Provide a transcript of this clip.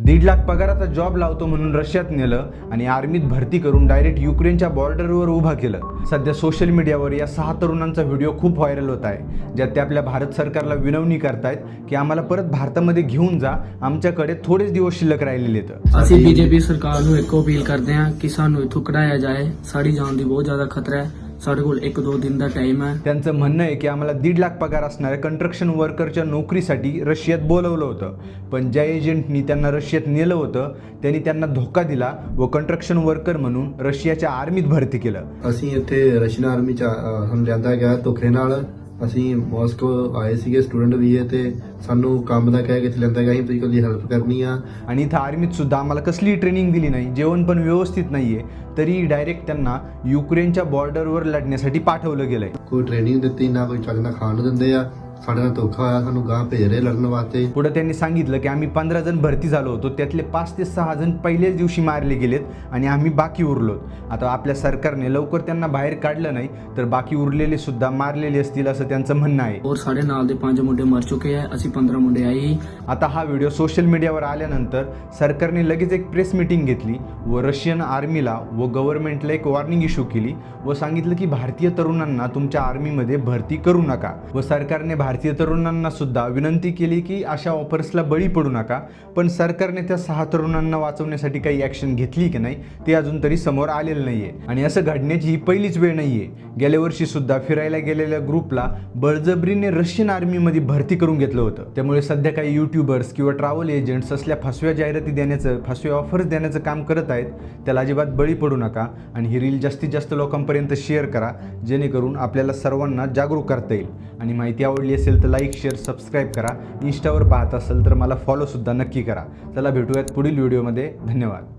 1.5 लाख पगाराचा जॉब लावतो म्हणून रशियात नेलं आणि आर्मीत भरती करून डायरेक्ट युक्रेनच्या बॉर्डरवर उभा केलं। सध्या सोशल मीडियावर या 6 तरुणांचा व्हिडिओ खूप व्हायरल होत आहे, ज्यात ते आपल्या भारत सरकारला विनवणी करतायत की आम्हाला परत भारतामध्ये घेऊन जा, आमच्याकडे थोडेच दिवस शिल्लक राहिलेले आहेत। ਅਸੀਂ बीजेपी सरकार ਨੂੰ ਇੱਕੋ ਅਪੀਲ ਕਰਦੇ ਹਾਂ ਕਿ ਸਾਨੂੰ ਇੱਥੋਂ ਕਢਾਇਆ ਜਾਏ। ਸਾਡੀ ਜਾਨ ਦੀ ਬਹੁਤ ਜ਼ਿਆਦਾ ਖਤਰਾ ਹੈ। ਸਾਡੇ ਕੋਲ 1-2 ਦਿਨ ਦਾ ਟਾਈਮ ਹੈ। त्यांचं म्हणणं आहे की आम्हाला 1.5 लाख पगार असणाऱ्या कंस्ट्रक्शन वर्करच्या नोकरीसाठी रशियात बोलवलं होतं, पण ज्या एजंटनी त्यांना रशियात नेलं होतं त्यांनी त्यांना धोका दिला व कंस्ट्रक्शन वर्कर म्हणून रशियाच्या आर्मीत भरती केलं। ਅਸੀਂ ਇੱਥੇ ਰਸ਼ੀਅਨ ਆਰਮੀ ਚ ਸਾਨੂੰ ਲਿਆਂਦਾ ਗਿਆ ਧੋਖੇ ਨਾਲ। ਅਸੀਂ ਮਾਸਕੋ ਆਏ ਸੀਗੇ ਸਟੂਡੈਂਟ ਵੀਏ ਤੇ ਸਾਨੂੰ ਕੰਮ ਦਾ ਕਹਿ ਕੇ ਇੱਥੇ ਲਿਆਂਦਾ ਗਿਆ ਸੀ, ਤੁਸੀਂ ਕੱਲੀ ਹੈਲਪ ਕਰਨੀ ਆ। आणि इथं आर्मीत सुद्धा आम्हाला कसलीही ट्रेनिंग दिली नाही, जेवण पण व्यवस्थित नाहीये, तरी डायरेक्ट त्यांना युक्रेनच्या बॉर्डरवर लढण्यासाठी पाठवलं गेलंय। ਕੋਈ ਟ੍ਰੇਨਿੰਗ ਦਿੱਤੀ ਨਾ, ਕੋਈ ਚੱਜ ਨਾਲ ਖਾਣ ਨੂੰ ਦਿੰਦੇ ਆ। ਸਾਡੇ ਨਾਲ ਧੋਖਾ ਹੋਇਆ, ਸਾਨੂੰ ਗਾਂ ਭੇਜ ਰਹੇ ਲੜਨ ਵਾਸਤੇ। पुढे त्यांनी सांगितलं की आम्ही 15 जण भरती झालो होतो, त्यातले 5 ते 6 जण पहिल्याच दिवशी मारले गेलेत आणि आम्ही बाकी उरलो। आता आपल्या सरकारने लवकर त्यांना बाहेर काढलं नाही तर बाकी उरलेले सुद्धा मारलेले असतील असं त्यांचं म्हणणं आहे। और ਸਾਡੇ ਨਾਲ ਦੇ 5 ਮੁੰਡੇ ਮਰ ਚੁੱਕੇ ਹੈ। ਅਸੀਂ 15 ਮੁੰਡੇ ਆਏ ਹੀ। आता हा व्हिडिओ सोशल मीडियावर आल्यानंतर सरकारने लगेच एक प्रेस मीटिंग घेतली व रशियन आर्मीला व गव्हर्नमेंटला एक वॉर्निंग इश्यू केली व सांगितलं की भारतीय तरुणांना तुमच्या आर्मीमध्ये भरती करू नका व सरकारने भारतीय तरुणांना सुद्धा विनंती केली की अशा ऑफर्सला बळी पडू नका। पण सरकारने त्या 6 तरुणांना वाचवण्यासाठी काही ॲक्शन घेतली की नाही ते अजून तरी समोर आलेलं नाहीये आणि असं घडण्याची ही पहिलीच वेळ नाहीये। गेल्या वर्षी सुद्धा फिरायला गेलेल्या ग्रुपला बळजबरीने रशियन आर्मीमध्ये भरती करून घेतलं होतं। त्यामुळे सध्या काही यूट्यूबर्स किंवा ट्रॅव्हल एजंट्स असल्या फसव्या जाहिराती देण्याचं, फसव्या ऑफर्स देण्याचं काम करत आहेत, त्याला अजिबात बळी पडू नका आणि ही रील जास्तीत जास्त लोकांपर्यंत शेअर करा, जेणेकरून आपल्याला सर्वांना जागरूक करता येईल। आणि माहिती आवडली असेल तर लाईक, शेअर, सबस्क्राईब करा। इंस्टावर पाहत असेल तर मला फॉलोसुद्धा नक्की करा। चला भेटूयात पुढील व्हिडिओमध्ये। धन्यवाद।